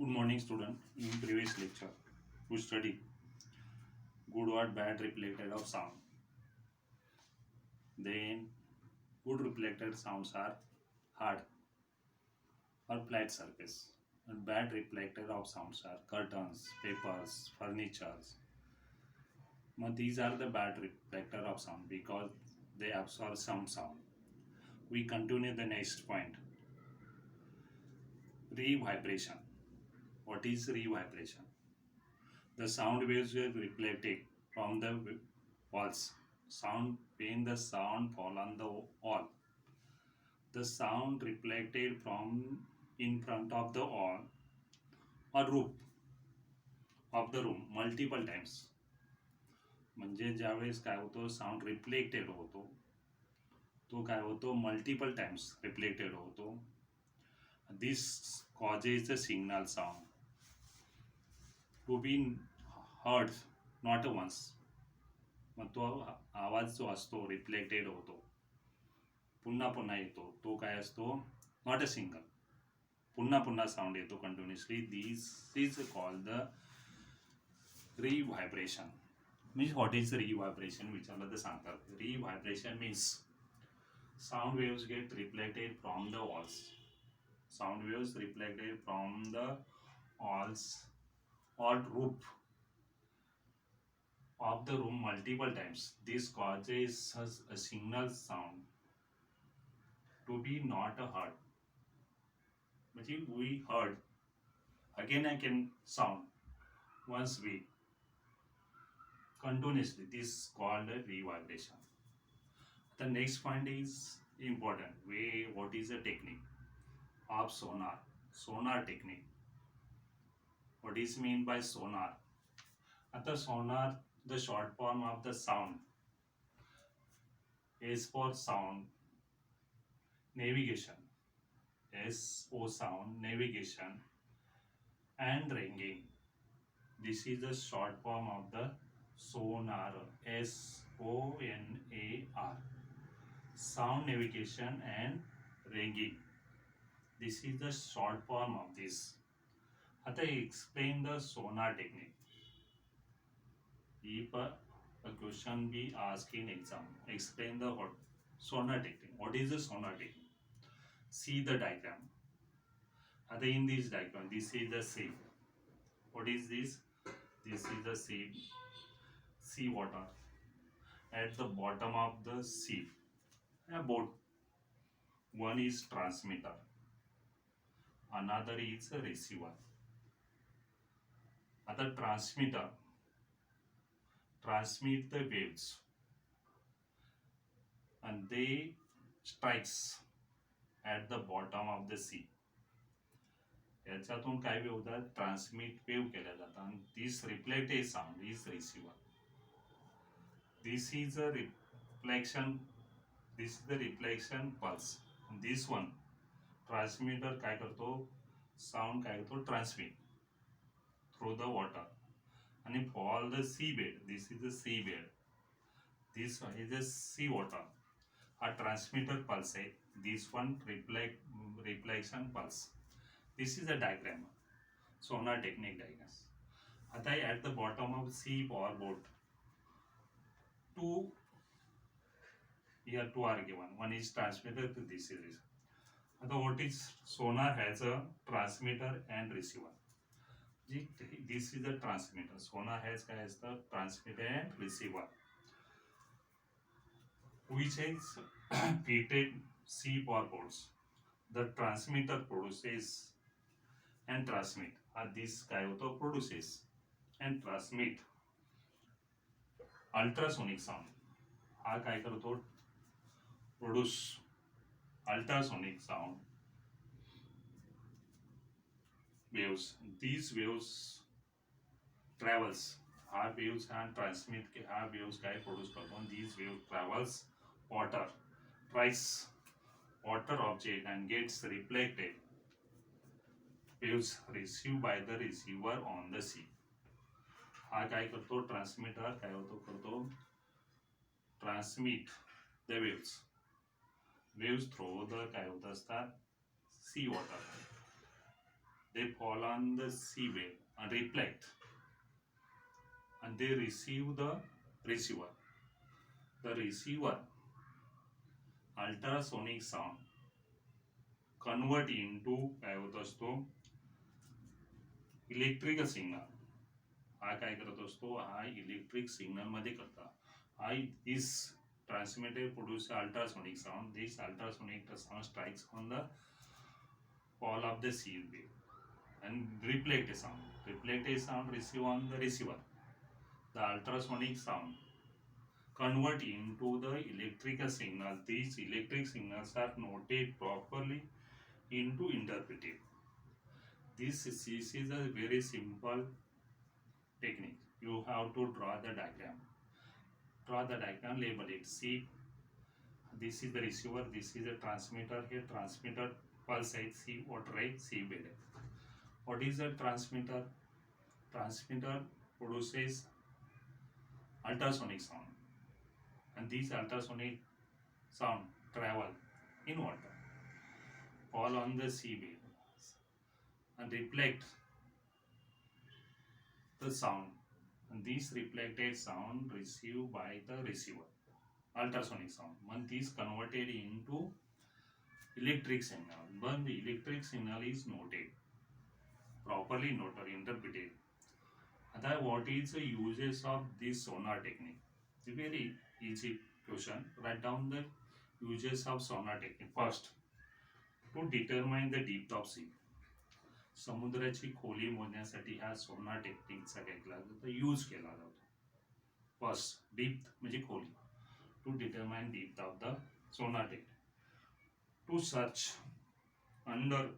Good morning, student. In previous lecture, we studied good or bad reflected of sound. Then, good reflected sounds are hard or flat surface, and bad reflected of sounds are curtains, papers, furnitures. But these are the bad reflector of sound because they absorb some sound. We continue the next point. Revibration. What is revibration? The sound waves were reflected from the walls. Sound when the sound fall on the wall. The sound reflected from in front of the wall or roof of the room multiple times. म्हणजे ज्यावेळेस काय होतो sound reflected होतो तो काय होतो multiple times reflected होतो. This causes the signal sound to be heard not once. मग तो आवाज जो असतो रिफ्लेक्टेड होतो पुन्हा पुन्हा येतो तो काय असतो नॉट अ सिंगल पुन्हा पुन्हा साऊंड येतो continuously. This is called the reverberation. Means what is reverberation विचारलं तर सांगतात reverberation means sound waves get reflected from the walls. Sound waves reflected from the walls or roof of the room multiple times. This causes a signal sound to be not heard. But if we heard again sound once we continuously, this is called a revibration. The next point is important. What is the technique of sonar? Sonar technique. What is mean by sonar? At the sonar, the short form of the sound is for sound navigation. SO sound navigation and ringing. This is the short form of the sonar. SONAR. Sound navigation and ringing. This is the short form of this. आता explain the sonar technique. If a question be asked in exam, explain the what sonar technique. What is the sonar technique? See the diagram. आता in this diagram, this is the sea. What is this? This is the sea. Sea water. At the bottom of the sea, a boat. One is transmitter. Another is a receiver. Other transmitter transmit the waves and they strikes at the bottom of the sea. याच्यातून काय wave होतात transmit wave केल्या जातात आणि this reflected sound is receiver. This is a reflection. This is the reflection pulse. This one transmitter काय करतो sound काय करतो ट्रान्समिट थ्रू द वॉटर आणि for the sea bed. This is the sea bed. This is the sea water. हा transmitter pulse आहे. This one reflection pulse. This is a diagram. Sonar technique diagram. आता at the bottom of sea or boat, two here two are given. One is transmitter. This is. आता what is sonar has a transmitter and receiver. This is the transmitter. Sonar has the transmitter and receiver, which is fitted sea or boats. The transmitter produces and transmit. This काय होतो produces and transmit ultrasonic sound. हा काय करतो produce ultrasonic sound waves. These waves travels. हा waves and transmit के हा waves काय produce करतो. These waves travels water, tries water object and gets reflected waves received by the receiver on the sea. हा काय करतो ट्रान्समीटर काय होतो करतो transmit the waves through the काय होत असतात सी water. they fall on the seabed and reflect, and they receive the receiver. The receiver ultrasonic sound convert into काय होत असतो इलेक्ट्रिकल सिग्नल. हा काय करत असतो, हा इलेक्ट्रिक सिग्नल मध्ये करता. हा is transmitted produce ultrasonic sound. This ultrasonic sound strikes on the wall of the seal wave and reflect a sound. Reflect a sound receive on the receiver. The ultrasonic sound convert into the electrical signal. These electric signals are noted properly into interpreted. This is a very simple technique. You have to draw the diagram. Draw the diagram, label it. See, this is the receiver, this is a transmitter. Here, transmitter pulse height, see what rate, see wave. What is a transmitter? Transmitter produces ultrasonic sound, and these ultrasonic sound travel in water, fall on the seabed, and reflect the sound. And this reflected sound received by the receiver, ultrasonic sound. When this converted into electric signal, when the electric signal is noted, properly noted, interpreted. Then what is the uses of this sonar technique? It's a very easy question. Write down the uses of sonar technique. First, to determine the depth of sea. समुद्राची खोली मोजण्यासाठी ह्या सोनार टेक्निकचा काय केला जातो, use केला जातो. First, deep म्हणजे खोली. To determine deep of the sonar technique. To search under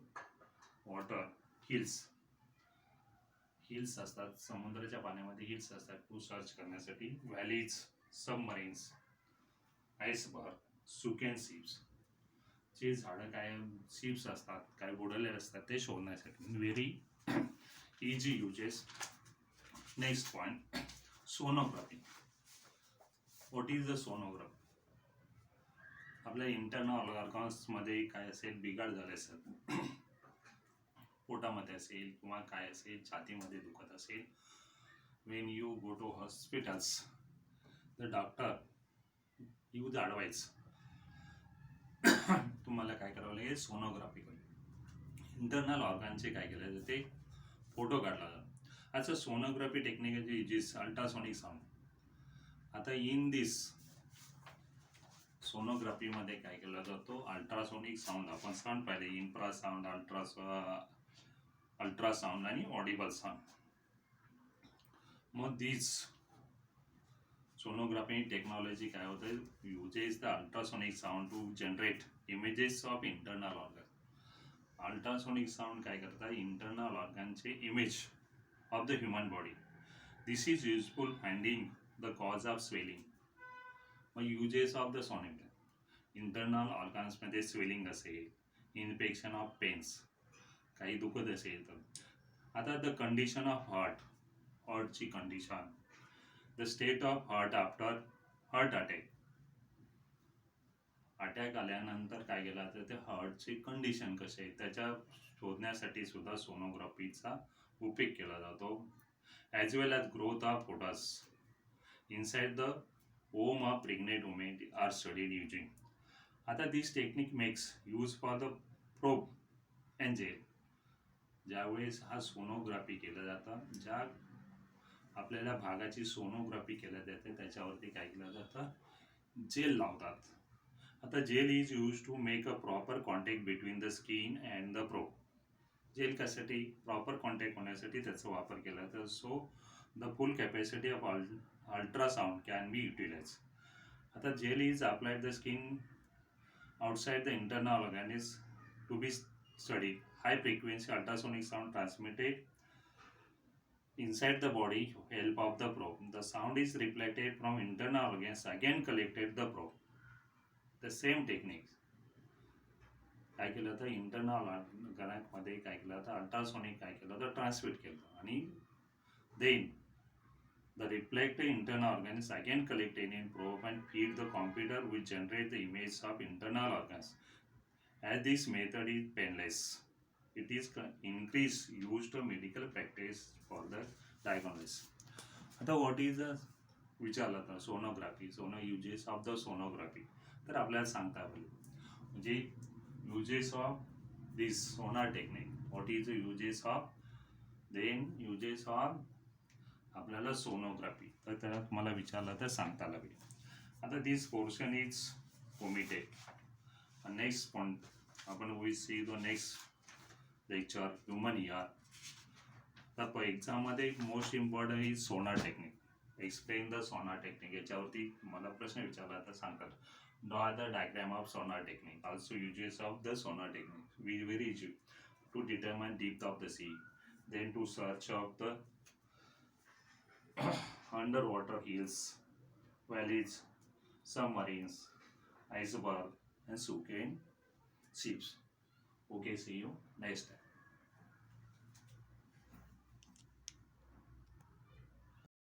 water hills. Hills असतात समुद्राच्या पाण्यामध्ये, हिल्स असतात टू सर्च करण्यासाठी. Valleys, submarines, iceberg, sunken ships. जे झाडं काय शिप्स असतात काय बुडलेले असतात ते शोधण्यासाठी. Very easy uses. Next point, sonography. What is the sonography? आपल्या इंटरनल ऑर्गन्समध्ये काय असेल, बिघाड झाले असेल, पोटामध्ये असेल किंवा काय असेल, छातीमध्ये दुखत असेल, when you go to hospitals the doctor use advice तुम्हाला काय करावं लागेल, सोनोग्राफी करून इंटरनल ऑर्गनचे काय केलं जाते, फोटो काढला जातो. अच्छा, sonography technique is ultrasonic sound. आता इन दिस सोनोग्राफीमध्ये काय केला जातो, अल्ट्रासोनिक साऊंड. आपण साऊंड पाहिले, इन्फ्रासाऊंड, अल्ट्रासाऊंड आणि Audible sound. Mug this sonography technology काय होते, uses the ultrasonic sound to generate images of internal organ. Ultrasonic sound काय करतात, इंटरनल ऑर्गनचे image of the human body. This is useful finding the cause of swelling. मग uses of the sonography, internal ऑर्गन्समध्ये swelling असेल, infection of pains, काही दुखत असेल तर. आता द कंडिशन ऑफ हार्टची condition, the state of heart after heart attack. Attack आल्यानंतर काय केलं तर ते हार्टची कंडिशन कशी आहे त्याच्या शोधण्यासाठी सुद्धा सोनोग्राफीचा उपयोग केला जातो. As well as growth of foetus inside the womb of pregnant women are studied using. आता this technique makes use for the probe and gel. ज्यावेळेस हा सोनोग्राफी केलं जातं, ज्या आपल्याला भागाची सोनोग्राफी केल्या जाते त्याच्यावरती काय केलं जातं, जेल लावतात. आता gel is use to make a proper contact between the skin and the probe. Gel कशासाठी, प्रॉपर कॉन्टॅक्ट होण्यासाठी त्याचा वापर केला जातो. So the full capacity of ultrasound can be utilize. आता gel is applied the skin outside the internal organ is to be studied. High frequency ultrasonic sound transmitted inside the body help of the probe. The sound is reflected from internal organs again collected the probe. The same technique. काय केलं तर internal ऑर्गनमध्ये काय केलं तर ultrasonic काय केलं तर transmit केलं आणि then the reflected internal organ is again collected in probe and feed the computer which generate the image of internal organs. As this method is painless. It is increase used medical practice for the diagnosis. आता what is the विचारलं तर sonography uses of the sonography तर आपल्याला सांगता येईल म्हणजे uses of this sonar technique what is the uses of then uses of आपल्याला sonography तर त्याला तुम्हाला विचारलं तर सांगता लागेल. आता this portion is omitted. Next point आपण we see the next lecture human ear. तर एक्झाममध्ये most important is sonar technique. Explain the sonar technique. याच्यावरती मला प्रश्न विचारला तर सांगतात draw the diagram of sonar technique. Also uses of the sonar technique very easy to determine depth of the sea, then to search of the underwater hills, valleys, submarines, iceberg, and sunken ships. Okay, see you next time.